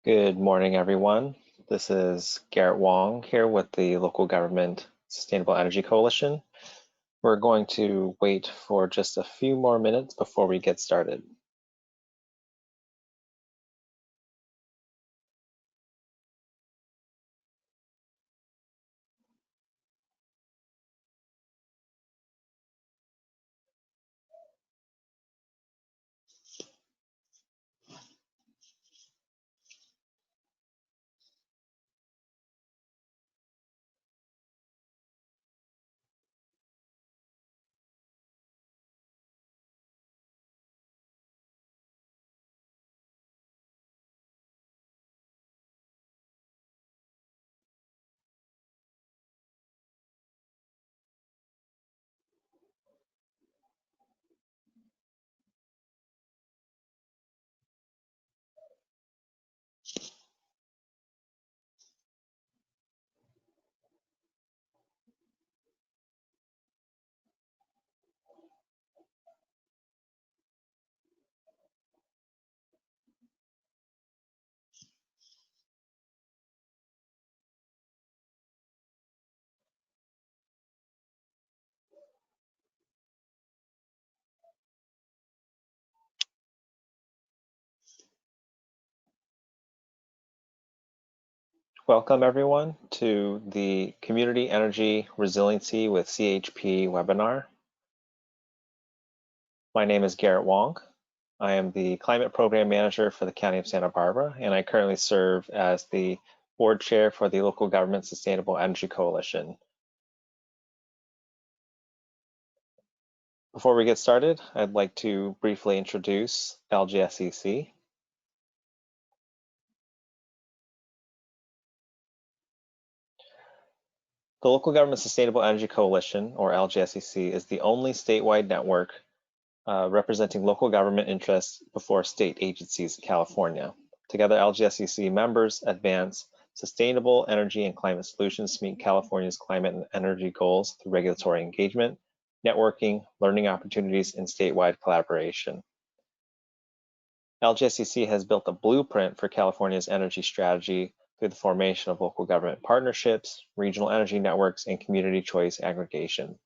Good morning, everyone. This is Garrett Wong here with the Local Government Sustainable Energy Coalition. We're going to wait for just a few more minutes before we get started. Welcome, everyone, to the Community Energy Resiliency with CHP webinar. My name is Garrett Wong. I am the Climate Program Manager for the County of Santa Barbara, and I currently serve as the Board Chair for the Local Government Sustainable Energy Coalition. Before we get started, I'd like to briefly introduce LGSEC. The Local Government Sustainable Energy Coalition, or LGSEC, is the only statewide network representing local government interests before state agencies in California. Together, LGSEC members advance sustainable energy and climate solutions to meet California's climate and energy goals through regulatory engagement, networking, learning opportunities, and statewide collaboration. LGSEC has built a blueprint for California's energy strategy through the formation of local government partnerships, regional energy networks, and community choice aggregation.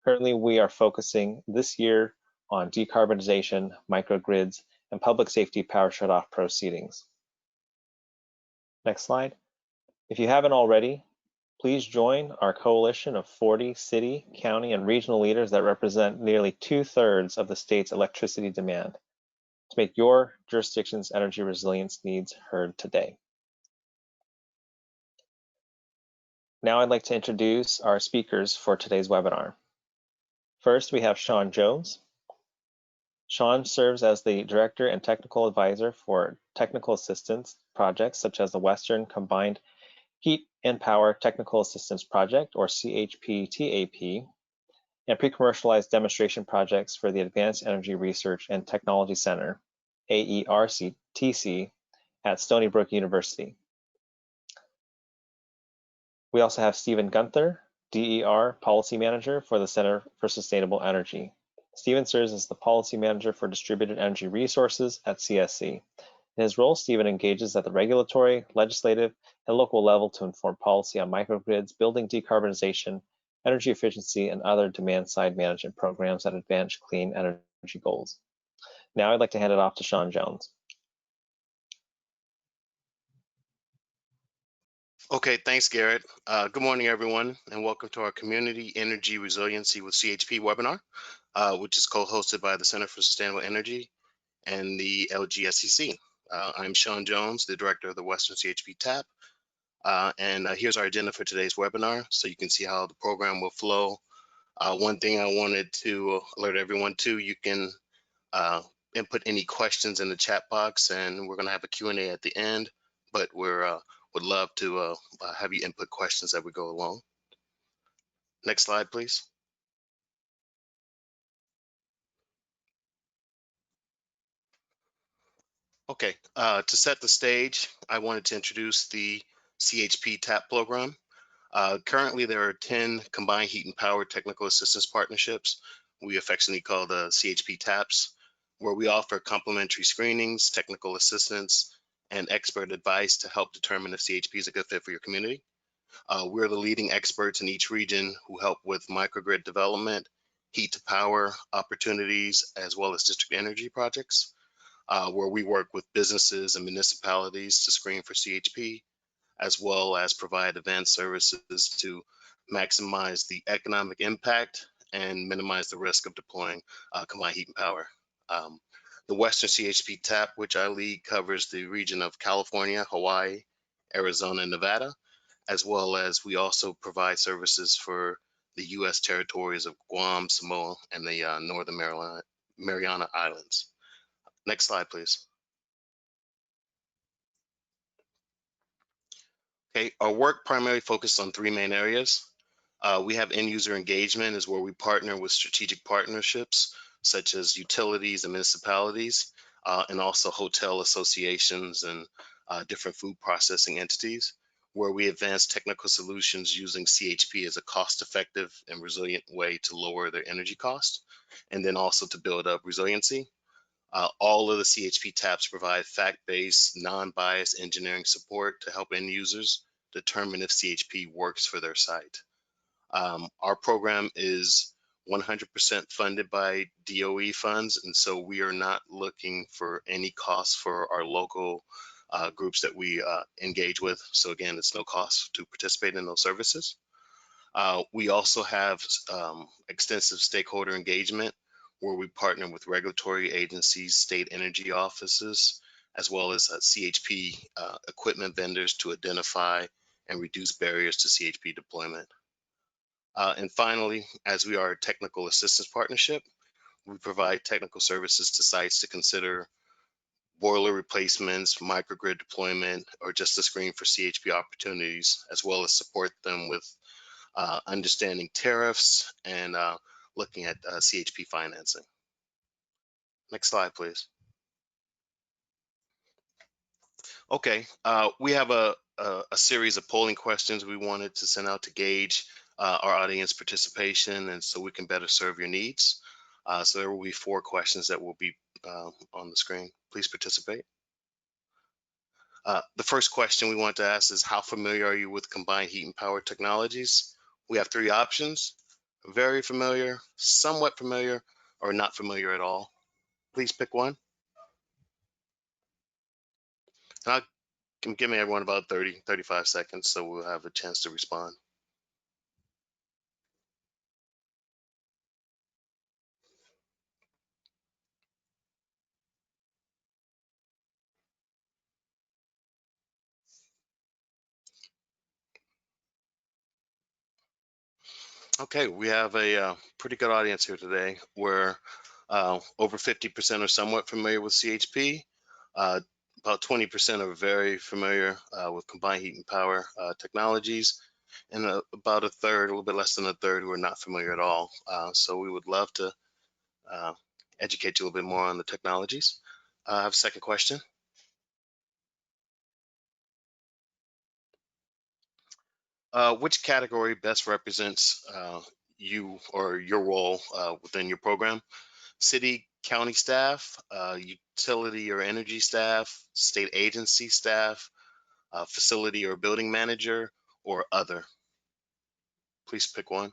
Currently, we are focusing this year on decarbonization, microgrids, and public safety power shutoff proceedings. Next slide. If you haven't already, please join our coalition of 40 city, county, and regional leaders that represent nearly 2/3 of the state's electricity demand to make your jurisdiction's energy resilience needs heard today. Now I'd like to introduce our speakers for today's webinar. First, we have Sean Jones. Sean serves as the Director and Technical Advisor for technical assistance projects such as the Western Combined Heat and Power Technical Assistance Project, or CHP TAP, and pre-commercialized demonstration projects for the Advanced Energy Research and Technology Center, AERTC, at Stony Brook University. We also have Stephen Gunther, DER Policy Manager for the Center for Sustainable Energy. Stephen serves as the Policy Manager for Distributed Energy Resources at CSC. In his role, Stephen engages at the regulatory, legislative, and local level to inform policy on microgrids, building decarbonization, energy efficiency, and other demand-side management programs that advance clean energy goals. Now I'd like to hand it off to Sean Jones. Okay, thanks, Garrett. Good morning, everyone, and welcome to our Community Energy Resiliency with CHP webinar, which is co-hosted by the Center for Sustainable Energy and the LGSEC. I'm Sean Jones, the Director of the Western CHP Tap, and here's our agenda for today's webinar, so you can see how the program will flow. One thing I wanted to alert everyone to, you can input any questions in the chat box, and we're going to have a Q&A at the end, but would love to have you input questions as we go along. Next slide, please. Okay, to set the stage, I wanted to introduce the CHP Tap Program. Currently, there are 10 combined heat and power technical assistance partnerships we affectionately call the CHP TAPs, where we offer complimentary screenings, technical assistance, and expert advice to help determine if CHP is a good fit for your community. We're the leading experts in each region who help with microgrid development, heat to power opportunities, as well as district energy projects, where we work with businesses and municipalities to screen for CHP, as well as provide advanced services to maximize the economic impact and minimize the risk of deploying combined heat and power. The Western CHP Tap, which I lead, covers the region of California, Hawaii, Arizona, and Nevada, as well as we also provide services for the U.S. territories of Guam, Samoa, and the Northern Mariana Islands. Next slide, please. Okay, our work primarily focuses on three main areas. We have end user engagement, is where we partner with strategic partnerships such as utilities and municipalities, and also hotel associations and different food processing entities, where we advance technical solutions using CHP as a cost-effective and resilient way to lower their energy cost, and then also to build up resiliency. All of the CHP TAPs provide fact-based, non-biased engineering support to help end users determine if CHP works for their site. Our program is 100% funded by DOE funds, and so we are not looking for any costs for our local groups that we engage with. So again, it's no cost to participate in those services. We also have extensive stakeholder engagement, where we partner with regulatory agencies, state energy offices, as well as CHP equipment vendors to identify and reduce barriers to CHP deployment. And finally, as we are a technical assistance partnership, we provide technical services to sites to consider boiler replacements, microgrid deployment, or just to screen for CHP opportunities, as well as support them with understanding tariffs and looking at CHP financing. Next slide, please. Okay, we have a series of polling questions we wanted to send out to gauge our audience participation, and so we can better serve your needs. So there will be 4 questions that will be on the screen. Please participate. The first question we want to ask is, how familiar are you with combined heat and power technologies? We have 3 options: very familiar, somewhat familiar, or not familiar at all. Please pick one. And I'm giving everyone about 35 seconds, so we'll have a chance to respond. Okay, we have a pretty good audience here today, where over 50% are somewhat familiar with CHP. About 20% are very familiar with combined heat and power technologies, and about a third, a little bit less than a third, who are not familiar at all. So we would love to educate you a little bit more on the technologies. I have a second question. Which category best represents you or your role within your program? City, county staff, utility or energy staff, state agency staff, facility or building manager, or other? Please pick one.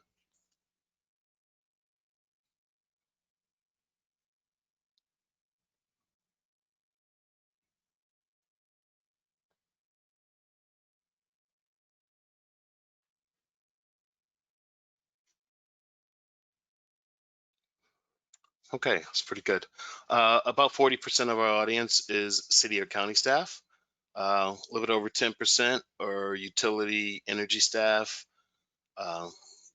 Okay, that's pretty good. About 40% of our audience is city or county staff. A little bit over 10% are utility energy staff.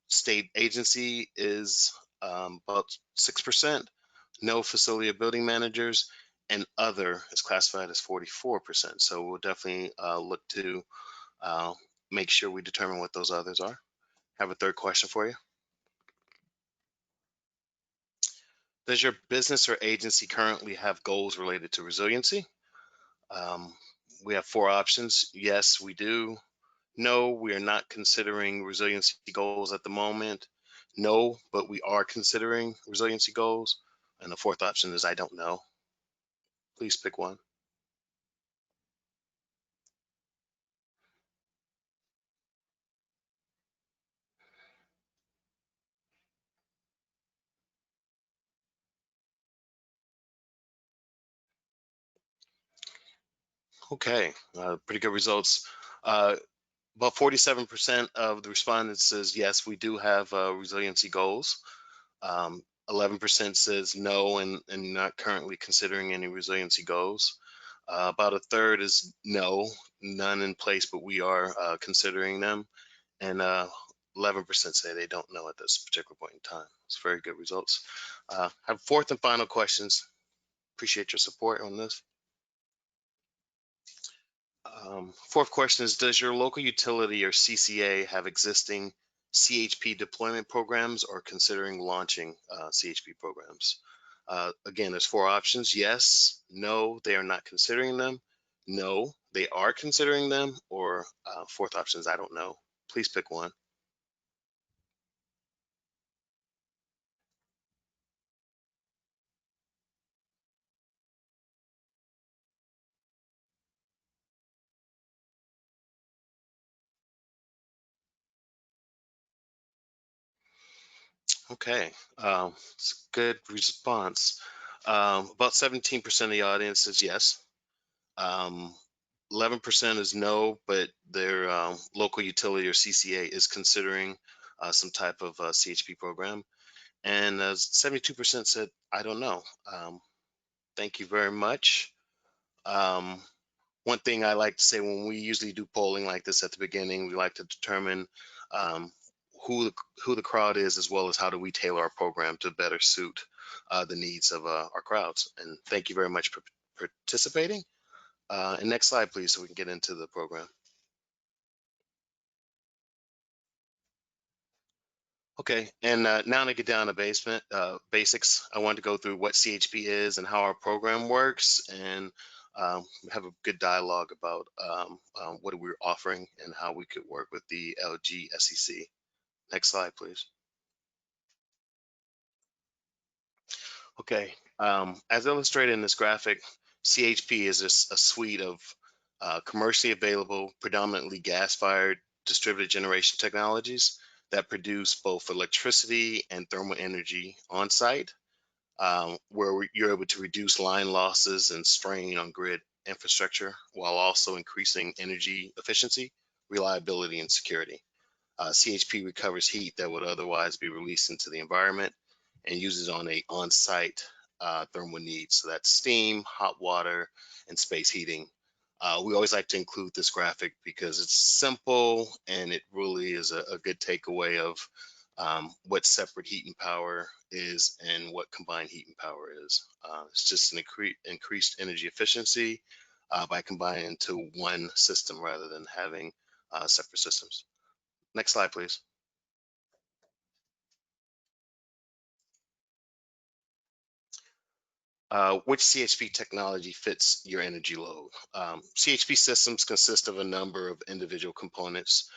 State agency is about 6%. No facility or building managers, and other is classified as 44%. So we'll definitely look to make sure we determine what those others are. Have a third question for you. Does your business or agency currently have goals related to resiliency? We have 4 options. Yes, we do. No, we are not considering resiliency goals at the moment. No, but we are considering resiliency goals. And the 4th option is I don't know. Please pick one. Okay, pretty good results. About 47% of the respondents says, yes, we do have resiliency goals. 11% says no and not currently considering any resiliency goals. About a third is no, none in place, but we are considering them. And 11% say they don't know at this particular point in time. It's very good results. Have fourth and final questions. Appreciate your support on this. Fourth question is, does your local utility or CCA have existing CHP deployment programs or considering launching CHP programs? Again, there's four options. Yes, no, they are not considering them. No, they are considering them. Or fourth option is, I don't know. Please pick one. Okay, it's a good response. About 17% of the audience says yes. 11% is no, but their local utility or CCA is considering some type of CHP program. And 72% said, I don't know. Thank you very much. One thing I like to say, when we usually do polling like this at the beginning, we like to determine who the crowd is, as well as how do we tailor our program to better suit the needs of our crowds. And thank you very much for participating. And next slide, please, so we can get into the program. Okay, and now to get down to basics, I wanted to go through what CHP is and how our program works, and have a good dialogue about what we're offering and how we could work with the LGSEC. Next slide, please. Okay, as illustrated in this graphic, CHP is a suite of commercially available, predominantly gas-fired distributed generation technologies that produce both electricity and thermal energy on site, where you're able to reduce line losses and strain on grid infrastructure while also increasing energy efficiency, reliability, and security. CHP recovers heat that would otherwise be released into the environment and uses on-site thermal needs. So that's steam, hot water, and space heating. We always like to include this graphic because it's simple and it really is a good takeaway of what separate heat and power is and what combined heat and power is. It's just an increased energy efficiency by combining into one system rather than having separate systems. Next slide, please. Which CHP technology fits your energy load? CHP systems consist of a number of individual components.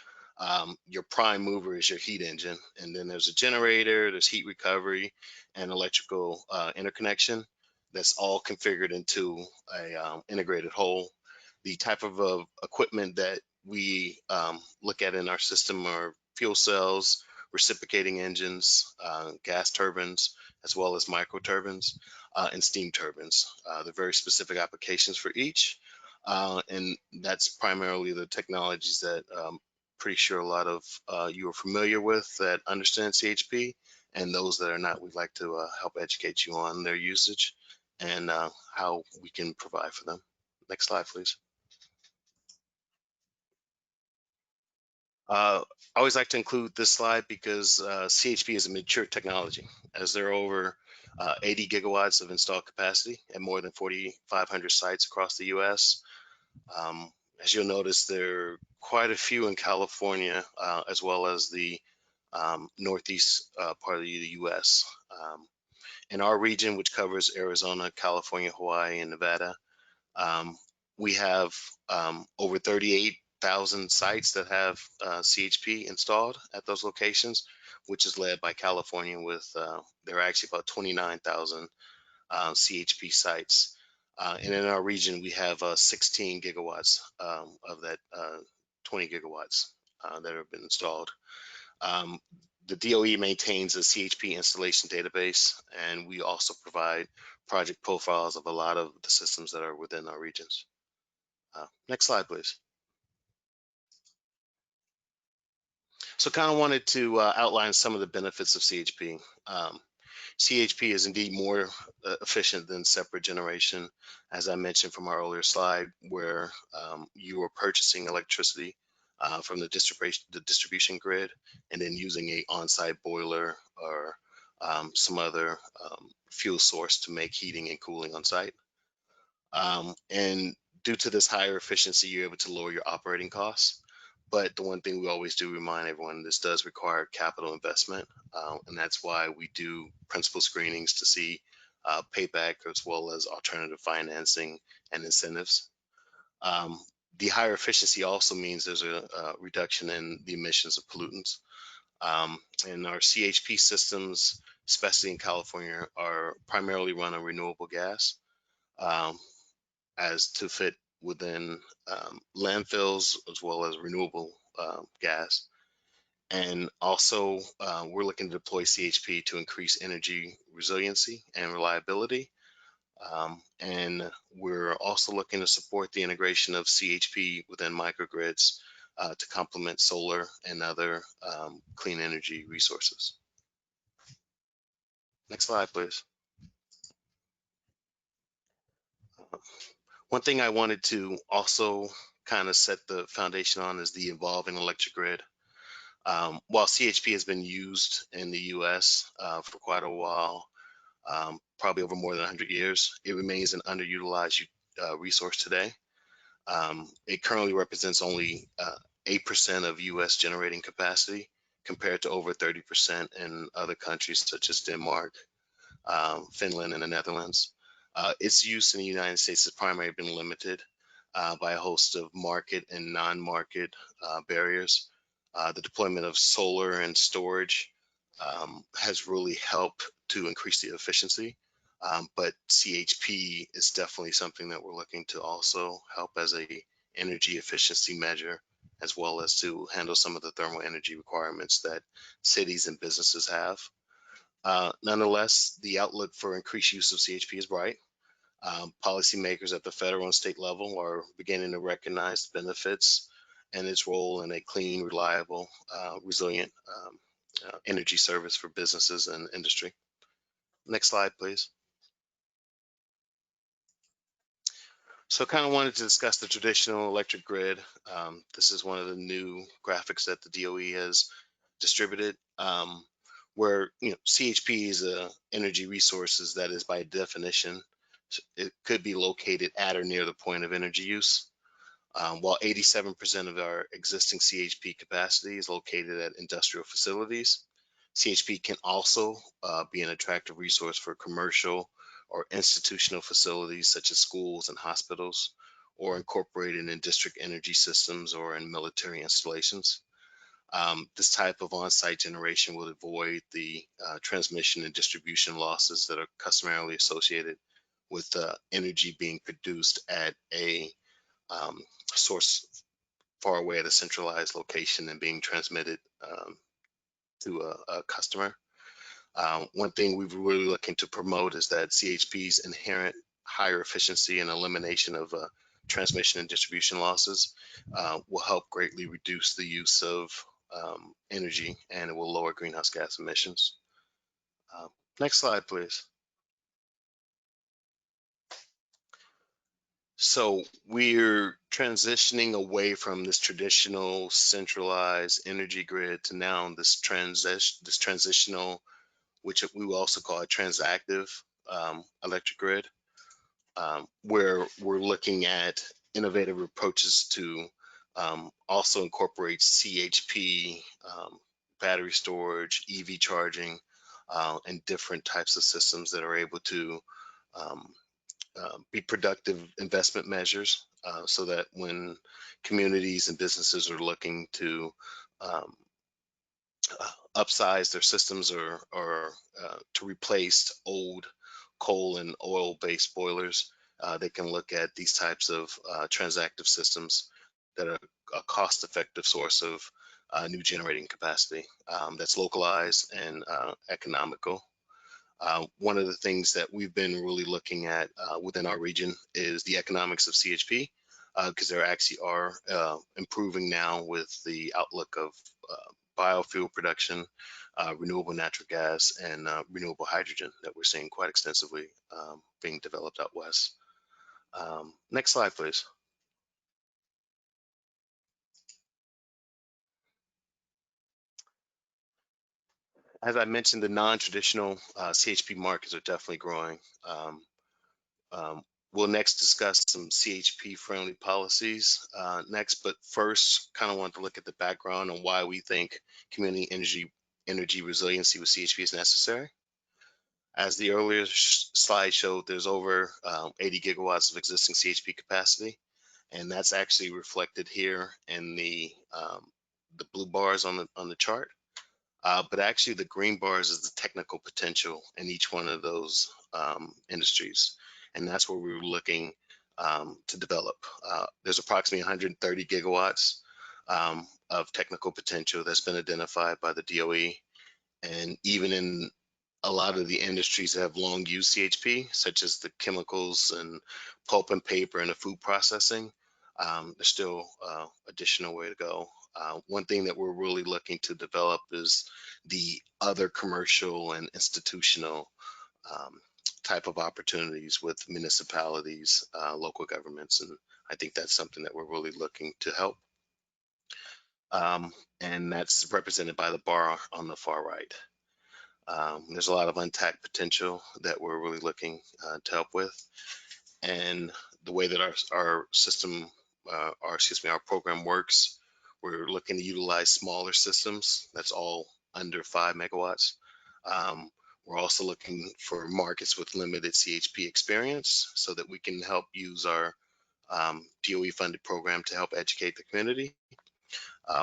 Your prime mover is your heat engine, and then there's a generator, there's heat recovery, and electrical interconnection. That's all configured into a integrated whole. The type of equipment that we look at in our system are fuel cells, reciprocating engines, gas turbines, as well as microturbines and steam turbines. They're very specific applications for each, and that's primarily the technologies that pretty sure a lot of you are familiar with that understand CHP, and those that are not, we'd like to help educate you on their usage and how we can provide for them. Next slide, please. I always like to include this slide because CHP is a mature technology, as there are over 80 gigawatts of installed capacity at more than 4,500 sites across the U.S. As you'll notice, there are quite a few in California, as well as the northeast part of the U.S. In our region, which covers Arizona, California, Hawaii, and Nevada, we have over 38,000 sites that have CHP installed at those locations, which is led by California with, there are actually about 29,000 CHP sites. And in our region, we have 16 gigawatts of that 20 gigawatts that have been installed. The DOE maintains a CHP installation database, and we also provide project profiles of a lot of the systems that are within our regions. Next slide, please. So kind of wanted to outline some of the benefits of CHP. CHP is indeed more efficient than separate generation, as I mentioned from our earlier slide, where you are purchasing electricity from the distribution grid and then using a on-site boiler or some other fuel source to make heating and cooling on site. And due to this higher efficiency, you're able to lower your operating costs. But the one thing we always do remind everyone, this does require capital investment. And that's why we do principal screenings to see payback as well as alternative financing and incentives. The higher efficiency also means there's a reduction in the emissions of pollutants. And our CHP systems, especially in California, are primarily run on renewable gas. As to fit within landfills as well as renewable gas. And also, we're looking to deploy CHP to increase energy resiliency and reliability. And we're also looking to support the integration of CHP within microgrids to complement solar and other clean energy resources. Next slide, please. One thing I wanted to also kind of set the foundation on is the evolving electric grid. While CHP has been used in the US for quite a while, probably over more than 100 years, it remains an underutilized resource today. It currently represents only 8% of US generating capacity compared to over 30% in other countries such as Denmark, Finland, and the Netherlands. Its use in the United States has primarily been limited by a host of market and non-market barriers. The deployment of solar and storage has really helped to increase the efficiency, but CHP is definitely something that we're looking to also help as a energy efficiency measure, as well as to handle some of the thermal energy requirements that cities and businesses have. Nonetheless, the outlook for increased use of CHP is bright. Policymakers at the federal and state level are beginning to recognize the benefits and its role in a clean, reliable, resilient energy service for businesses and industry. Next slide, please. So kind of wanted to discuss the traditional electric grid. This is one of the new graphics that the DOE has distributed. Where CHP is a energy resources that is by definition, it could be located at or near the point of energy use. While 87% of our existing CHP capacity is located at industrial facilities, CHP can also be an attractive resource for commercial or institutional facilities such as schools and hospitals, or incorporated in district energy systems or in military installations. This type of on-site generation will avoid the transmission and distribution losses that are customarily associated with energy being produced at a source far away at a centralized location and being transmitted to a customer. One thing we're really looking to promote is that CHP's inherent higher efficiency and elimination of transmission and distribution losses will help greatly reduce the use of energy, and it will lower greenhouse gas emissions. Next slide, please. So we're transitioning away from this traditional centralized energy grid to now this transitional, which we will also call a transactive electric grid, where we're looking at innovative approaches to also incorporate CHP, battery storage, EV charging, and different types of systems that are able to be productive investment measures, so that when communities and businesses are looking to upsize their systems or to replace old coal and oil-based boilers, they can look at these types of transactive systems that are a cost-effective source of new generating capacity that's localized and economical. One of the things that we've been really looking at within our region is the economics of CHP. because there actually are improving now with the outlook of biofuel production, renewable natural gas, and renewable hydrogen that we're seeing quite extensively being developed out west. Next slide, please. As I mentioned, the non-traditional CHP markets are definitely growing. We'll next discuss some CHP-friendly policies next, but first, kind of want to look at the background on why we think community energy resiliency with CHP is necessary. As the earlier slide showed, there's over 80 gigawatts of existing CHP capacity, and that's actually reflected here in the blue bars on the chart. But actually, the green bars is the technical potential in each one of those industries. And that's where we were looking to develop. There's approximately 130 gigawatts of technical potential that's been identified by the DOE. And even in a lot of the industries that have long used CHP, such as the chemicals and pulp and paper and the food processing, there's still additional way to go. One thing that we're really looking to develop is the other commercial and institutional type of opportunities with municipalities, local governments, and I think that's something that we're really looking to help. And that's represented by the bar on the far right. There's a lot of untapped potential that we're really looking to help with, and the way that our system, our program works, we're looking to utilize smaller systems. That's all under 5 megawatts. We're also looking for markets with limited CHP experience so that we can help use our DOE funded program to help educate the community.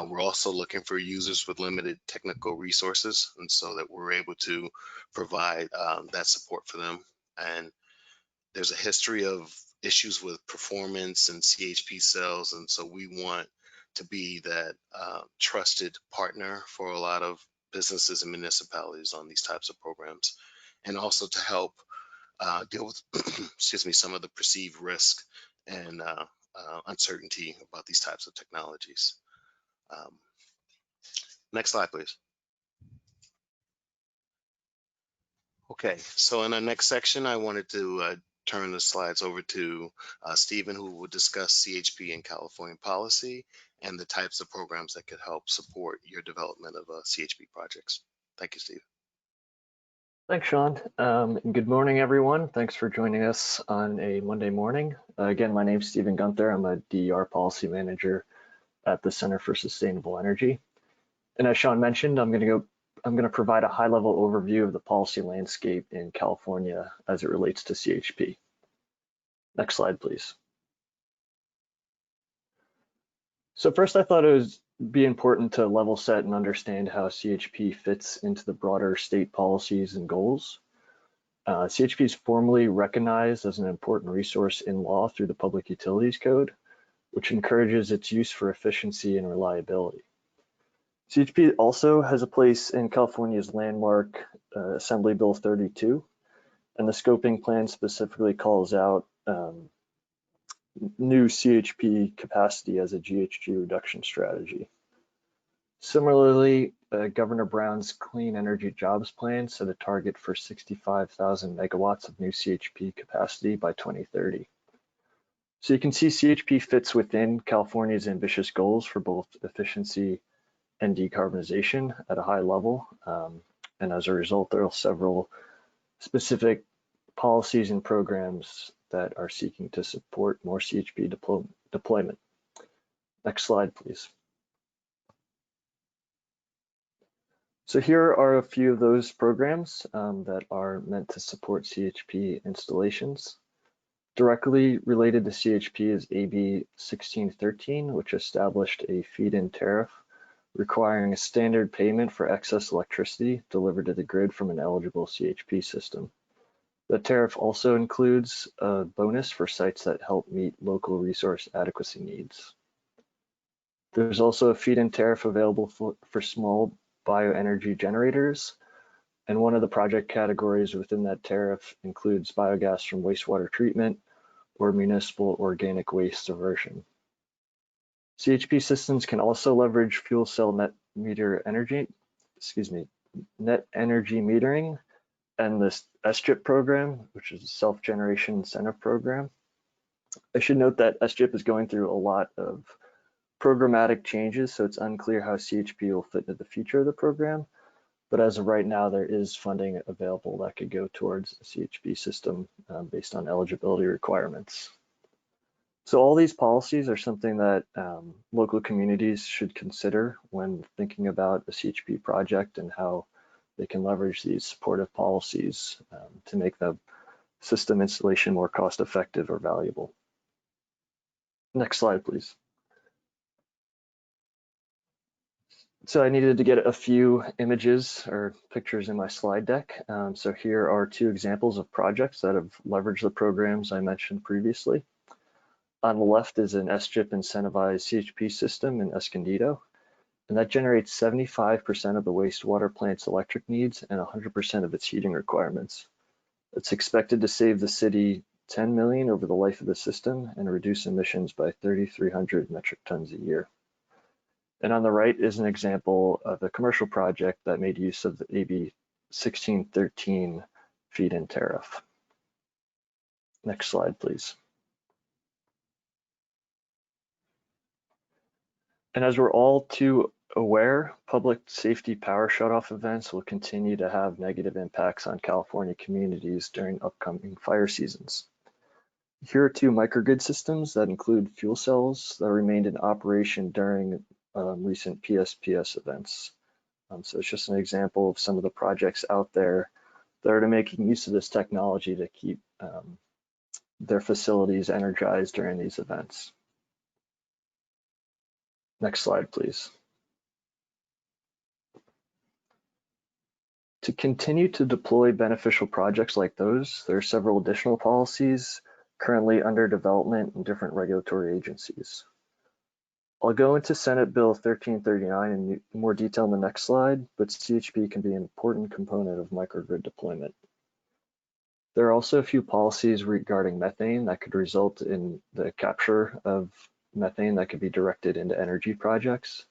We're also looking for users with limited technical resources, and so that we're able to provide that support for them. And there's a history of issues with performance and CHP cells, and so we want to be that trusted partner for a lot of businesses and municipalities on these types of programs, and also to help deal with excuse me, some of the perceived risk and uncertainty about these types of technologies. Next slide, please. Okay, so in our next section, I wanted to turn the slides over to Stephen, who will discuss CHP and California policy and the types of programs that could help support your development of CHP projects. Thank you, Steve. Thanks, Sean. Good morning, everyone. Thanks for joining us on a Monday morning. Again, my name is Stephen Gunther. I'm a DER policy manager at the Center for Sustainable Energy. And as Sean mentioned, I'm going to provide a high-level overview of the policy landscape in California as it relates to CHP. Next slide, please. So first, I thought it would be important to level set and understand how CHP fits into the broader state policies and goals. CHP is formally recognized as an important resource in law through the Public Utilities Code, which encourages its use for efficiency and reliability. CHP also has a place in California's landmark Assembly Bill 32, and the scoping plan specifically calls out new CHP capacity as a GHG reduction strategy. Similarly, Governor Brown's Clean Energy Jobs Plan set a target for 65,000 megawatts of new CHP capacity by 2030. So you can see CHP fits within California's ambitious goals for both efficiency and decarbonization at a high level. And as a result, there are several specific policies and programs that are seeking to support more CHP deployment. Next slide, please. So here are a few of those programs that are meant to support CHP installations. Directly related to CHP is AB 1613, which established a feed-in tariff requiring a standard payment for excess electricity delivered to the grid from an eligible CHP system. The tariff also includes a bonus for sites that help meet local resource adequacy needs. There's also a feed-in tariff available for small bioenergy generators, and one of the project categories within that tariff includes biogas from wastewater treatment or municipal organic waste diversion. CHP systems can also leverage fuel cell net energy metering and this SCHP program, which is a self-generation incentive program. I should note that SCHP is going through a lot of programmatic changes, so it's unclear how CHP will fit into the future of the program. But as of right now, there is funding available that could go towards a CHP system based on eligibility requirements. So all these policies are something that local communities should consider when thinking about a CHP project and how they can leverage these supportive policies to make the system installation more cost effective or valuable. Next slide, please. So I needed to get a few images or pictures in my slide deck. So here are two examples of projects that have leveraged the programs I mentioned previously. On the left is an SCHP incentivized CHP system in Escondido, and that generates 75% of the wastewater plant's electric needs and 100% of its heating requirements. It's expected to save the city $10 million over the life of the system and reduce emissions by 3,300 metric tons a year. And on the right is an example of a commercial project that made use of the AB 1613 feed-in tariff. Next slide, please. And as we're all too aware, public safety power shutoff events will continue to have negative impacts on California communities during upcoming fire seasons. Here are two microgrid systems that include fuel cells that remained in operation during recent PSPS events. So it's just an example of some of the projects out there that are making use of this technology to keep their facilities energized during these events. Next slide, please. To continue to deploy beneficial projects like those, there are several additional policies currently under development in different regulatory agencies. I'll go into Senate Bill 1339 in more detail in the next slide, but CHP can be an important component of microgrid deployment. There are also a few policies regarding methane that could result in the capture of methane that could be directed into energy projects,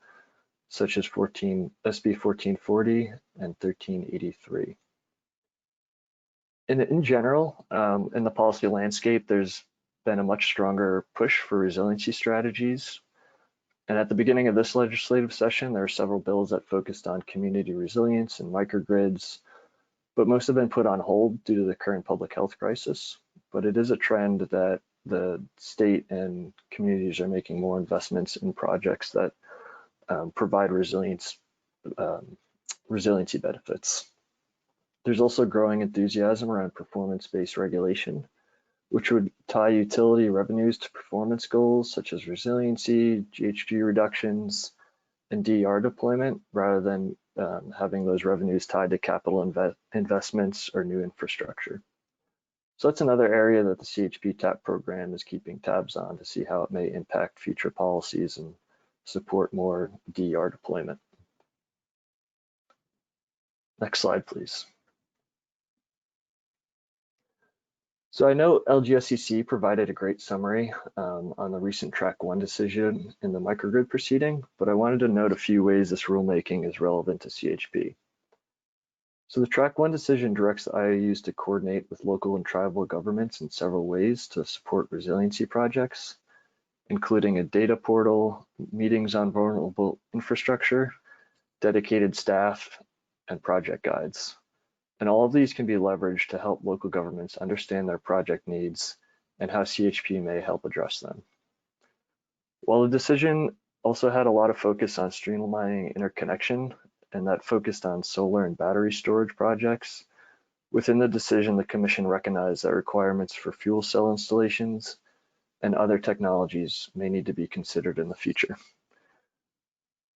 such as SB 1440 and 1383. In general, in the policy landscape, there's been a much stronger push for resiliency strategies. And at the beginning of this legislative session, there are several bills that focused on community resilience and microgrids, but most have been put on hold due to the current public health crisis. But it is a trend that the state and communities are making more investments in projects that provide resiliency benefits. There's also growing enthusiasm around performance-based regulation, which would tie utility revenues to performance goals such as resiliency, GHG reductions, and DER deployment, rather than having those revenues tied to capital investments or new infrastructure. So that's another area that the CHP Tap program is keeping tabs on to see how it may impact future policies and support more DER deployment. Next slide, please. So I know LGSEC provided a great summary on the recent Track 1 decision in the microgrid proceeding, but I wanted to note a few ways this rulemaking is relevant to CHP. So the Track 1 decision directs the IOUs to coordinate with local and tribal governments in several ways to support resiliency projects, including a data portal, meetings on vulnerable infrastructure, dedicated staff, and project guides. And all of these can be leveraged to help local governments understand their project needs and how CHP may help address them. While the decision also had a lot of focus on streamlining interconnection, and that focused on solar and battery storage projects, within the decision, the Commission recognized that requirements for fuel cell installations and other technologies may need to be considered in the future.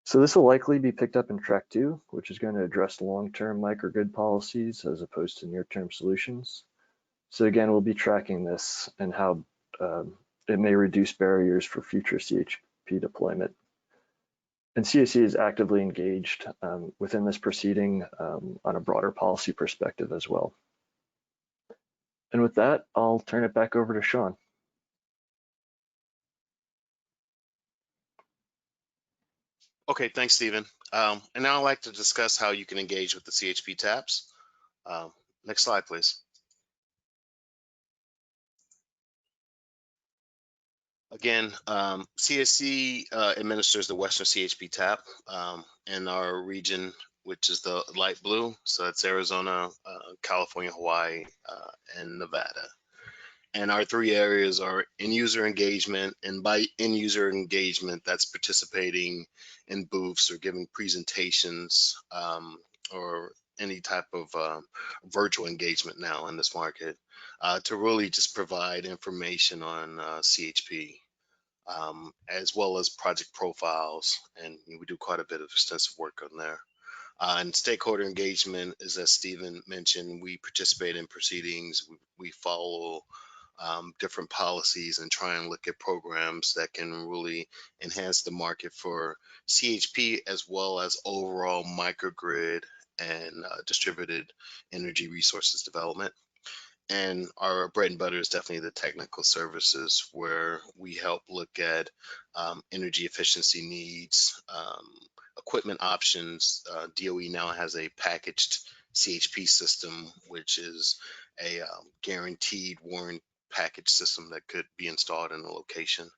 So this will likely be picked up in Track 2, which is going to address long-term microgrid policies as opposed to near-term solutions. So again, we'll be tracking this and how it may reduce barriers for future CHP deployment. And CSE is actively engaged within this proceeding on a broader policy perspective as well. And with that, I'll turn it back over to Sean. Okay, thanks, Stephen. And now I'd like to discuss how you can engage with the CHP taps. Next slide, please. Again, CSC administers the Western CHP tap in our region, which is the light blue. So that's Arizona, California, Hawaii, and Nevada. And our three areas are in-user engagement, and by in-user engagement, that's participating in booths or giving presentations or any type of virtual engagement now in this market to really just provide information on CHP. As well as project profiles, and we do quite a bit of extensive work on there. And stakeholder engagement is, as Stephen mentioned, we participate in proceedings, we follow different policies and try and look at programs that can really enhance the market for CHP as well as overall microgrid and distributed energy resources development. And our bread and butter is definitely the technical services, where we help look at energy efficiency needs, equipment options. DOE now has a packaged CHP system, which is a guaranteed warranty package system that could be installed in a location.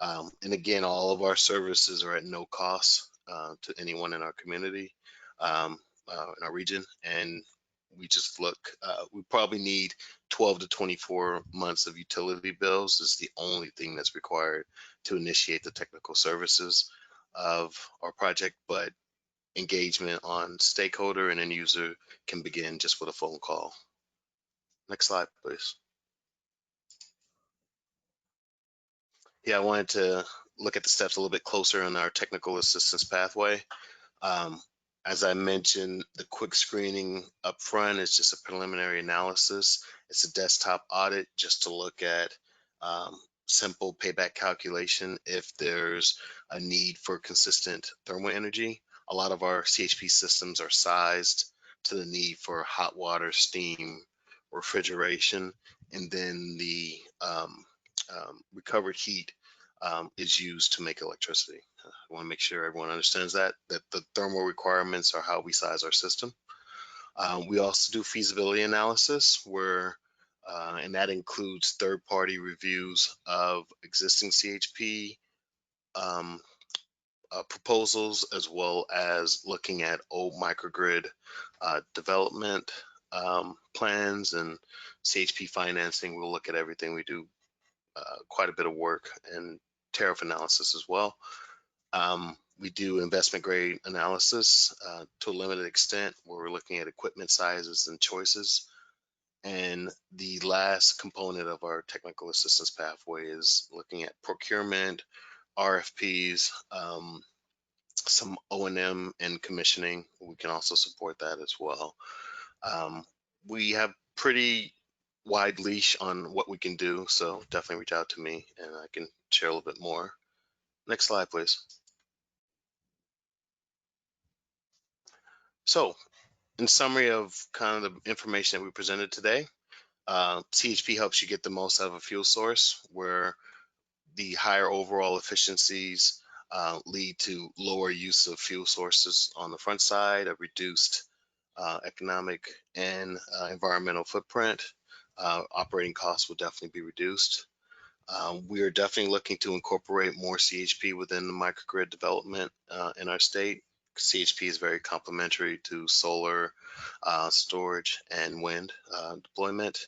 And again, all of our services are at no cost to anyone in our community, in our region. And we just look, we probably need 12 to 24 months of utility bills is the only thing that's required to initiate the technical services of our project, but engagement on stakeholder and end user can begin just with a phone call. Next slide, please. Yeah, I wanted to look at the steps a little bit closer in our technical assistance pathway. As I mentioned, the quick screening up front is just a preliminary analysis. It's a desktop audit just to look at simple payback calculation if there's a need for consistent thermal energy. A lot of our CHP systems are sized to the need for hot water, steam, refrigeration, and then the recovered heat is used to make electricity. I want to make sure everyone understands that the thermal requirements are how we size our system. We also do feasibility analysis, where and that includes third-party reviews of existing CHP proposals, as well as looking at old microgrid development plans and CHP financing. We'll look at everything. We do quite a bit of work and tariff analysis as well. We do investment grade analysis to a limited extent, where we're looking at equipment sizes and choices. And the last component of our technical assistance pathway is looking at procurement, RFPs, some O&M and commissioning. We can also support that as well. We have pretty wide leash on what we can do, so definitely reach out to me and I can share a little bit more. Next slide, please. So, in summary of kind of the information that we presented today, CHP helps you get the most out of a fuel source, where the higher overall efficiencies lead to lower use of fuel sources on the front side, a reduced economic and environmental footprint. Operating costs will definitely be reduced. We are definitely looking to incorporate more CHP within the microgrid development in our state. CHP is very complementary to solar, storage, and wind deployment.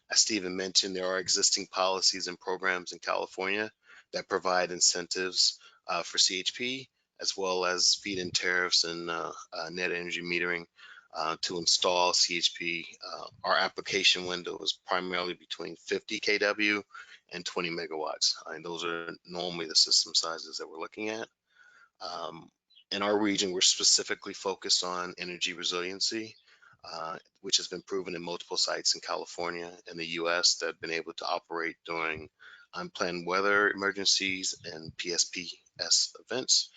As Stephen mentioned, there are existing policies and programs in California that provide incentives for CHP, as well as feed-in tariffs and net energy metering to install CHP. Our application window is primarily between 50 kW and 20 megawatts. And those are normally the system sizes that we're looking at. In our region, we're specifically focused on energy resiliency, which has been proven in multiple sites in California and the US that have been able to operate during unplanned weather emergencies and PSPS events.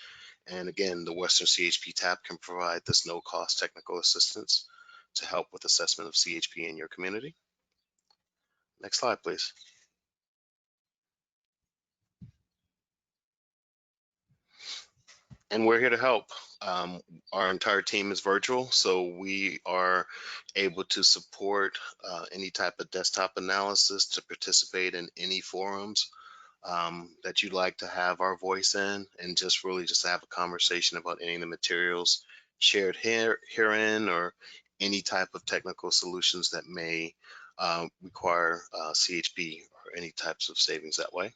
And again, the Western CHP Tap can provide this no-cost technical assistance to help with assessment of CHP in your community. Next slide, please. And we're here to help. Our entire team is virtual, so we are able to support any type of desktop analysis to participate in any forums that you'd like to have our voice in, and just really just have a conversation about any of the materials shared herein, or any type of technical solutions that may require CHP or any types of savings that way.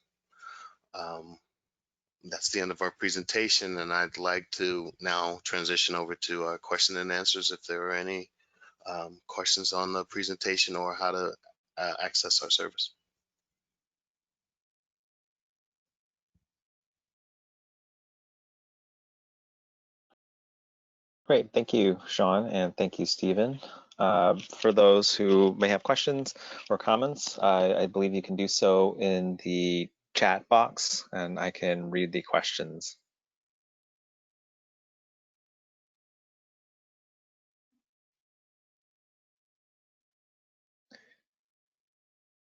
That's the end of our presentation, and I'd like to now transition over to our question and answers if there are any questions on the presentation or how to access our service. Great, thank you, Sean, and thank you, Stephen. For those who may have questions or comments, I believe you can do so in the chat box, and I can read the questions.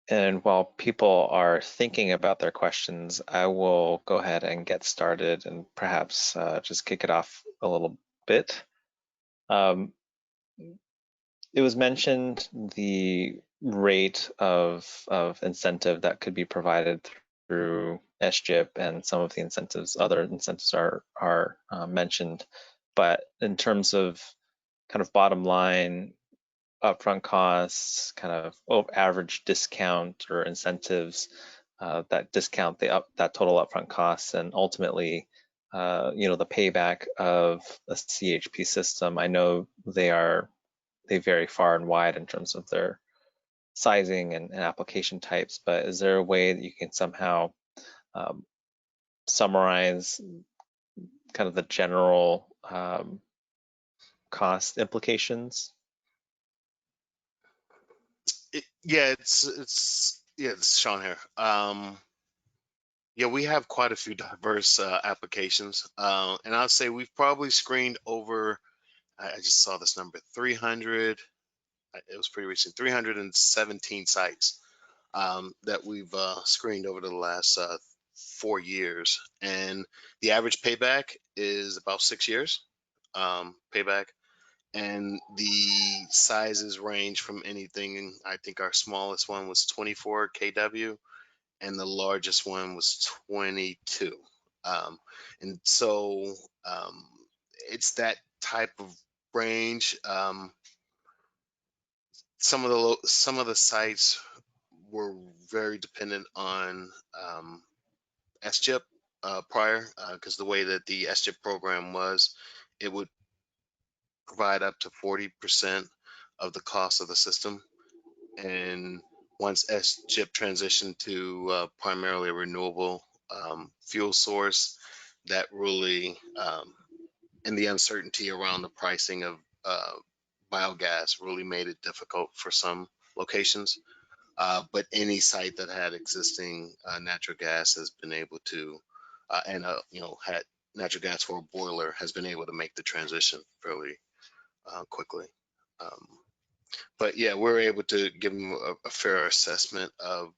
And while people are thinking about their questions, I will go ahead and get started and perhaps just kick it off a little bit. It was mentioned the rate of incentive that could be provided through SGIP, and some of the incentives, other incentives are mentioned. But in terms of kind of bottom line, upfront costs, kind of average discount or incentives that discount that total upfront costs, and ultimately, the payback of a CHP system. I know they vary far and wide in terms of their sizing and application types, but is there a way that you can somehow summarize kind of the general cost implications? It's Sean here. Yeah, we have quite a few diverse applications, and I'll say we've probably screened over, I just saw this number, 300, it was pretty recent, 317 sites that we've screened over the last 4 years, and the average payback is about 6 years payback. And the sizes range from anything, I think our smallest one was 24 kW, and the largest one was 22. And so it's that type of range. Some of the sites were very dependent on SGIP prior, because the way that the SGIP program was, it would provide up to 40% of the cost of the system. And once SGIP transitioned to primarily a renewable fuel source, that really, and the uncertainty around the pricing of biogas really made it difficult for some locations. But any site that had existing natural gas has been able to, and had natural gas for a boiler, has been able to make the transition fairly quickly. But yeah, we're able to give them a fair assessment of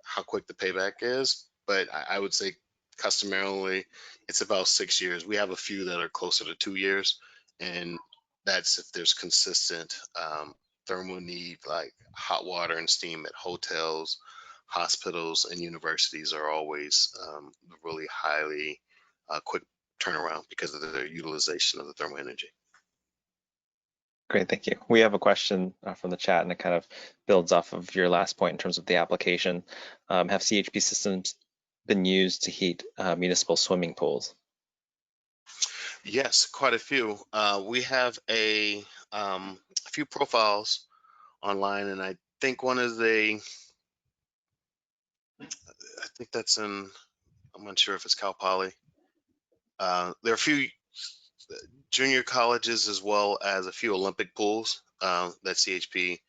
how quick the payback is. But I would say customarily it's about 6 years. We have a few that are closer to 2 years, and that's if there's consistent thermal need, like hot water and steam at hotels, hospitals, and universities are always really highly quick turnaround because of the utilization of the thermal energy. Great, thank you. We have a question from the chat, and it kind of builds off of your last point in terms of the application. Have CHP systems been used to heat municipal swimming pools? Yes, quite a few. We have a few profiles online, and I think one is I think that's in, I'm not sure if it's Cal Poly. There are a few junior colleges as well as a few Olympic pools that CHP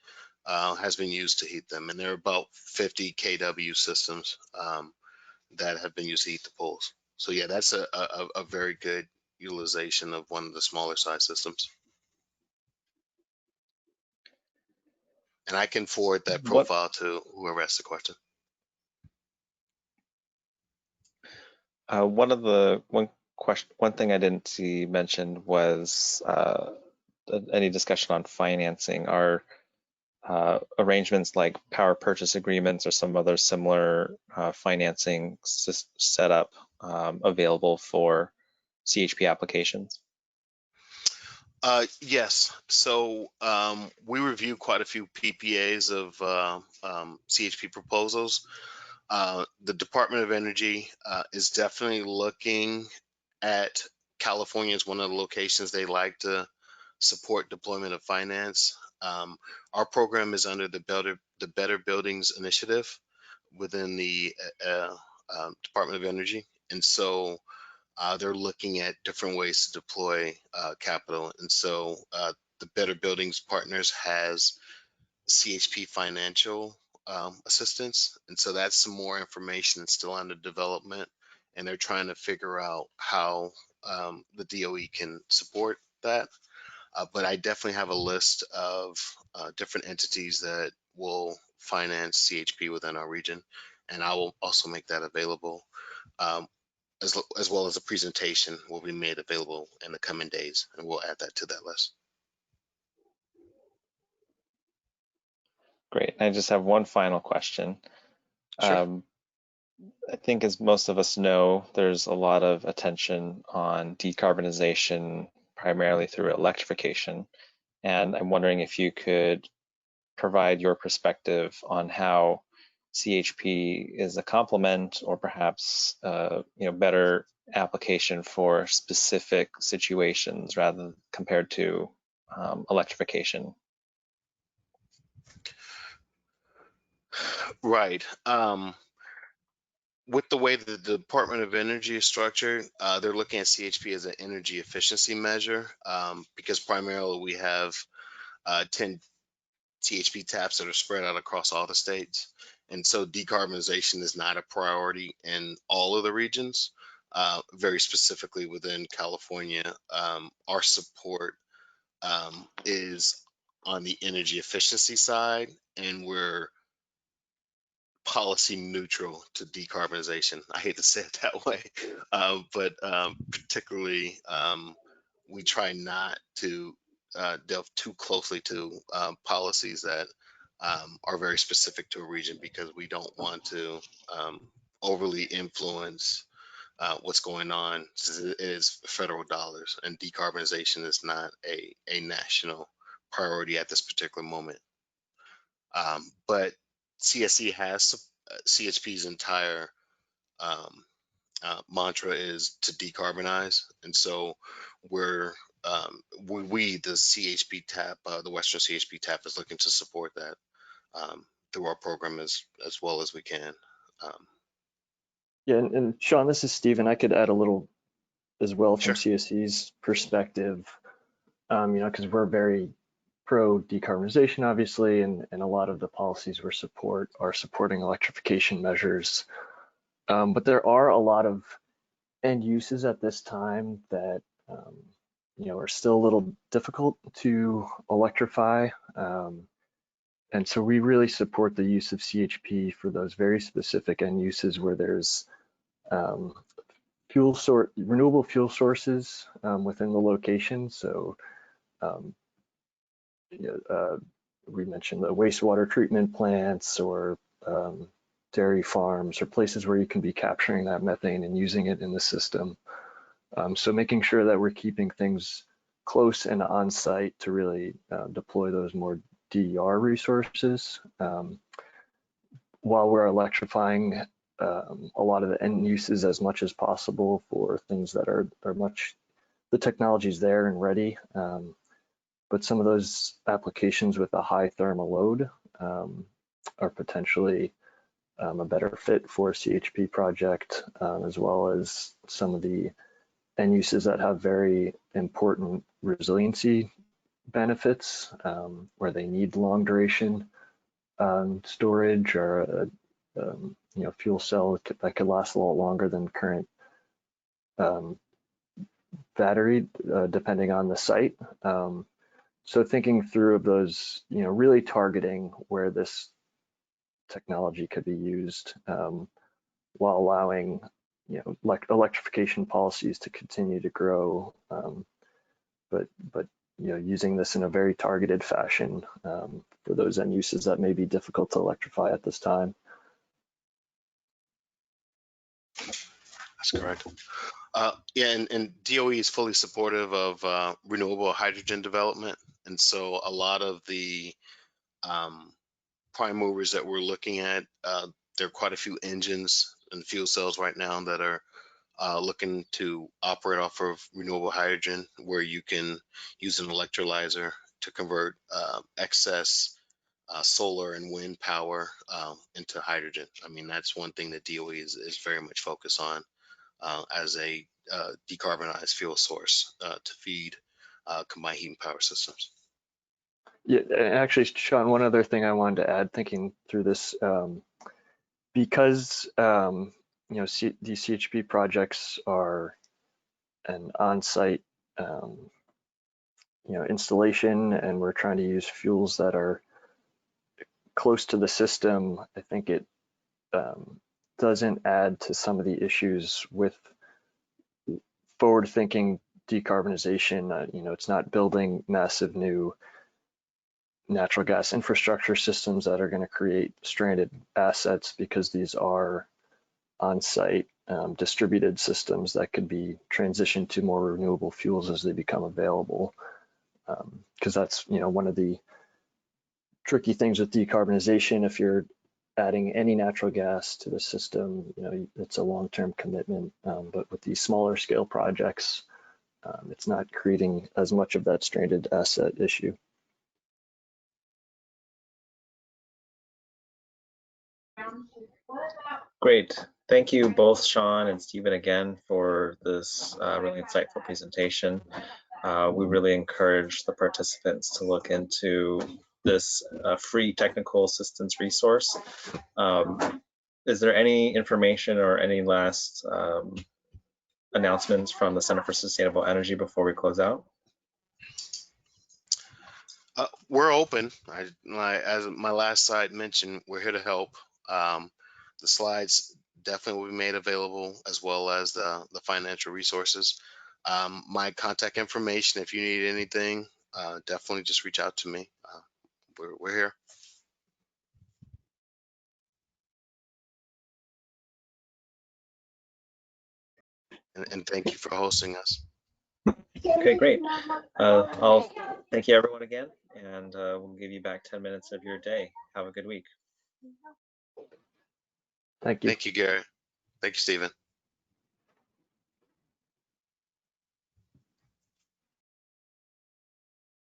has been used to heat them, and there are about 50 kW systems that have been used to heat the pools. So yeah, that's a very good utilization of one of the smaller size systems. And I can forward that profile to whoever asked the question. One one thing I didn't see mentioned was any discussion on financing. Are arrangements like power purchase agreements or some other similar financing setup available for CHP applications? Yes. So we review quite a few PPAs of CHP proposals. The Department of Energy is definitely looking at California as one of the locations they like to support deployment of finance. Our program is under the Better Buildings Initiative within the Department of Energy, and so they're looking at different ways to deploy capital. And so the Better Buildings Partners has CHP financial assistance. And so that's some more information that's still under development. And they're trying to figure out how the DOE can support that. But I definitely have a list of different entities that will finance CHP within our region. And I will also make that available. As well as a presentation will be made available in the coming days, and we'll add that to that list. Great. I just have one final question. Sure. I think, as most of us know, there's a lot of attention on decarbonization, primarily through electrification. And I'm wondering if you could provide your perspective on how CHP is a complement or perhaps better application for specific situations rather compared to electrification. Right. With the way that the Department of Energy is structured, they're looking at CHP as an energy efficiency measure because primarily we have 10 CHP taps that are spread out across all the states. And so decarbonization is not a priority in all of the regions. Very specifically within California, our support is on the energy efficiency side, and we're policy neutral to decarbonization. I hate to say it that way, but particularly we try not to delve too closely to policies that are very specific to a region, because we don't want to overly influence what's going on. It is federal dollars, and decarbonization is not a national priority at this particular moment. But CSE has CHP's entire mantra is to decarbonize, and so we're we the CHP Tap, the Western CHP Tap, is looking to support that through our program as well as we can. Yeah, and Sean, this is Stephen. I could add a little as well from Sure. CSE's perspective, because we're very pro decarbonization, obviously, and a lot of the policies we support are supporting electrification measures. But there are a lot of end uses at this time that are still a little difficult to electrify. And so we really support the use of CHP for those very specific end uses where there's renewable fuel sources within the location. So we mentioned the wastewater treatment plants or dairy farms or places where you can be capturing that methane and using it in the system. So making sure that we're keeping things close and on site to really deploy those more DER resources while we're electrifying a lot of the end uses as much as possible for things that are the technology's there and ready. But some of those applications with a high thermal load are potentially a better fit for a CHP project, as well as some of the end uses that have very important resiliency benefits, where they need long duration storage or a fuel cell that could last a lot longer than current battery, depending on the site. So thinking through of those, really targeting where this technology could be used while allowing, electrification policies to continue to grow, but using this in a very targeted fashion for those end uses that may be difficult to electrify at this time. That's correct. Yeah, and DOE is fully supportive of renewable hydrogen development, and so a lot of the prime movers that we're looking at, there are quite a few engines and fuel cells right now that are looking to operate off of renewable hydrogen, where you can use an electrolyzer to convert excess solar and wind power into hydrogen. I mean, that's one thing that DOE is very much focused on as a decarbonized fuel source to feed combined heat and power systems. Yeah, actually, Sean, one other thing I wanted to add, thinking through this, because these CHP projects are an on-site installation, and we're trying to use fuels that are close to the system. I think it doesn't add to some of the issues with forward-thinking decarbonization. It's not building massive new natural gas infrastructure systems that are going to create stranded assets, because these are on-site distributed systems that could be transitioned to more renewable fuels as they become available. Because that's one of the tricky things with decarbonization. If you're adding any natural gas to the system, it's a long-term commitment. But with these smaller scale projects, it's not creating as much of that stranded asset issue. Great. Thank you both, Sean and Stephen, again for this really insightful presentation. We really encourage the participants to look into this free technical assistance resource. Is there any information or any last announcements from the Center for Sustainable Energy before we close out? We're open. As my last slide mentioned, we're here to help. The slides definitely will be made available, as well as the financial resources. My contact information, if you need anything, definitely just reach out to me. We're here. And thank you for hosting us. Okay, great. I'll thank you everyone again, and we'll give you back 10 minutes of your day. Have a good week. Thank you. Thank you, Garrett. Thank you, Stephen.